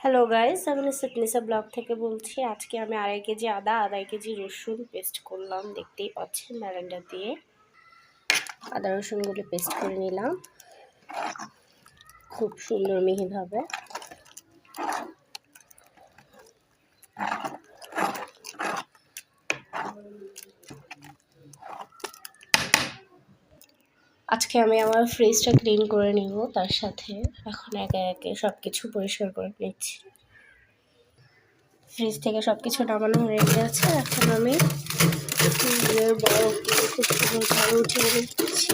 Hello guys, আমি নিসা blog থেকে বলছি। আজকে আমি 2.5 কেজি আদা, 2.5 কেজি রসুন পেস্ট করলাম। দেখতেই পাচ্ছেন ব্লেন্ডার দিয়ে আদা রসুনগুলো পেস্ট করে নিলাম খুব সুন্দর মিহিভাবে। আজকে আমি আমার ফ্রিজটা ক্লিন করে নিব, তার সাথে এখন একে একে সব কিছু পরিষ্কার করে নিচ্ছি। ফ্রিজ থেকে সব কিছু নামানো হয়ে গেছে। এখন আমি বরফগুলো খুব সুন্দর ভালো উঠিয়ে নিচ্ছি।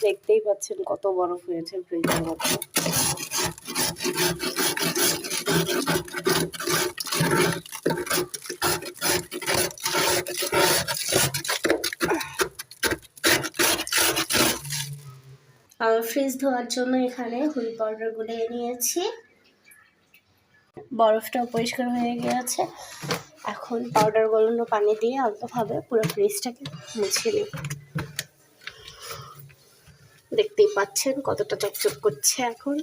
দেখতেই পাচ্ছেন কত বরফ হয়েছে ফ্রিজের মধ্যে। আমার ফ্রিজ ধোয়ার জন্য এখানে হুইল পাউডার গুলে নিয়েছি। বরফটাও পরিষ্কার হয়ে গিয়েছে। এখন পাউডার গলানো পানি দিয়ে আলতোভাবে পুরো ফ্রিজটাকে মুছে নিই। দেখতেই পাচ্ছেন কতটা চকচক করছে এখন।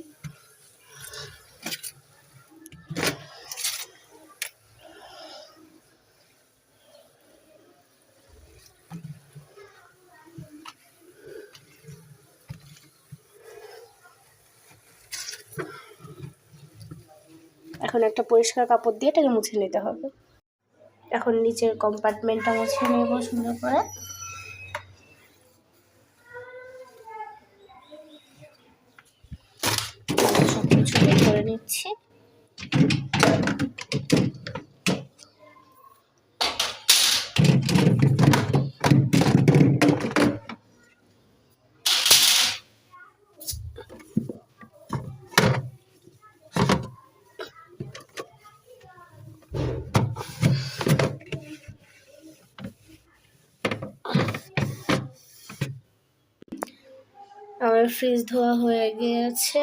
এখন একটা পরিষ্কার কাপড় দিয়ে এটাকে মুছে নিতে হবে। এখন নিচের কম্পার্টমেন্টটা মুছে নেব সুন্দর করে। সবকিছু বের করে নিচ্ছি। আমার ফ্রিজ ধোয়া হয়ে গিয়েছে।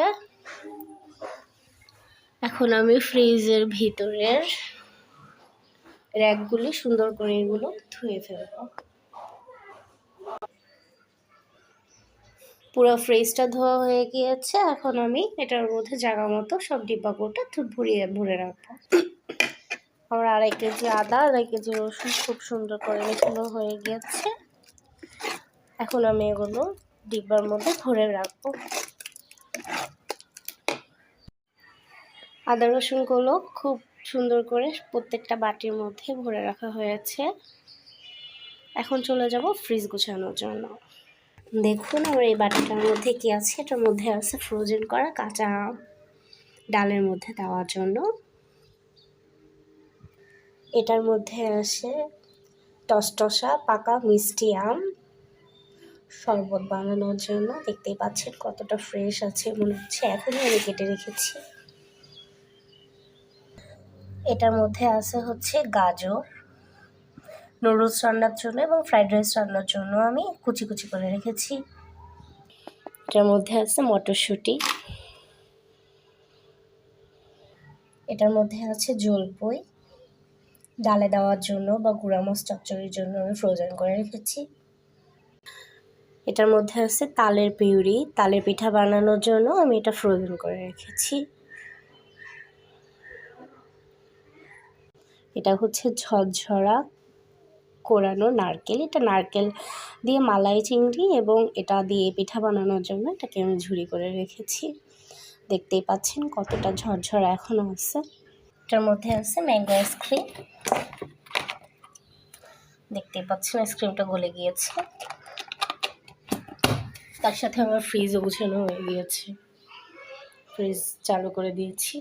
এখন আমি ফ্রিজের ভিতরের র্যাকগুলি সুন্দর করে এগুলো ধুয়ে ফেলবো। পুরো ফ্রিজটা ধোয়া হয়ে গিয়েছে। এখন আমি এটার মধ্যে জায়গা মতো সব ডিব্বাগুলো ভরে রাখবো। আমার 2.5 কেজি আদা, 2.5 কেজি রসুন খুব সুন্দর করে মেশানো হয়ে গিয়েছে। এখন আমি এগুলো ডিব্বার মধ্যে ভরে রাখবো। আদা রসুনগুলো খুব সুন্দর করে প্রত্যেকটা বাটির মধ্যে ভরে রাখা হয়েছে। এখন চলে যাব ফ্রিজ গোছানোর জন্য। দেখুন আমার এই বাটিটার মধ্যে কি আছে। এটার মধ্যে আছে ফ্রোজেন করা কাঁচা আম ডালের মধ্যে দেওয়ার জন্য। এটার মধ্যে আছে টসটসা পাকা মিষ্টি আম শরবত বানানোর জন্য। দেখতেই পাচ্ছেন কতটা ফ্রেশ আছে, মনে হচ্ছে এখনই আমি কেটে রেখেছি। এটার মধ্যে আছে হচ্ছে গাজর নুডলস রান্নার জন্য এবং ফ্রাইড রাইস রান্নার জন্য আমি কুচি কুচি করে রেখেছি। এটার মধ্যে আছে মটরশুঁটি। এটার মধ্যে আছে জলপাই ডালে দেওয়ার জন্য বা গুঁড়া মাছ চচ্চড়ির জন্য আমি ফ্রোজেন করে রেখেছি। এটার মধ্যে আছে তালের পিউরি, তালের পিঠা বানানোর জন্য আমি এটা ফ্রোজেন করে রেখেছি। এটা হচ্ছে ঝরঝরা কোরানো নারকেল। এটা নারকেল দিয়ে মালাই চিংড়ি এবং এটা দিয়ে পিঠা বানানোর জন্য এটাকে আমি ঝুরি করে রেখেছি। দেখতেই পাচ্ছেন কতটা ঝরঝরা এখনো আছে। এটার মধ্যে আছে ম্যাঙ্গো আইসক্রিম। দেখতেই পাচ্ছেন আইসক্রিমটা গলে গিয়েছে। তার সাথে আমার ফ্রিজও গুছানো হয়ে গিয়েছে। ফ্রিজ চালু করে দিয়েছি।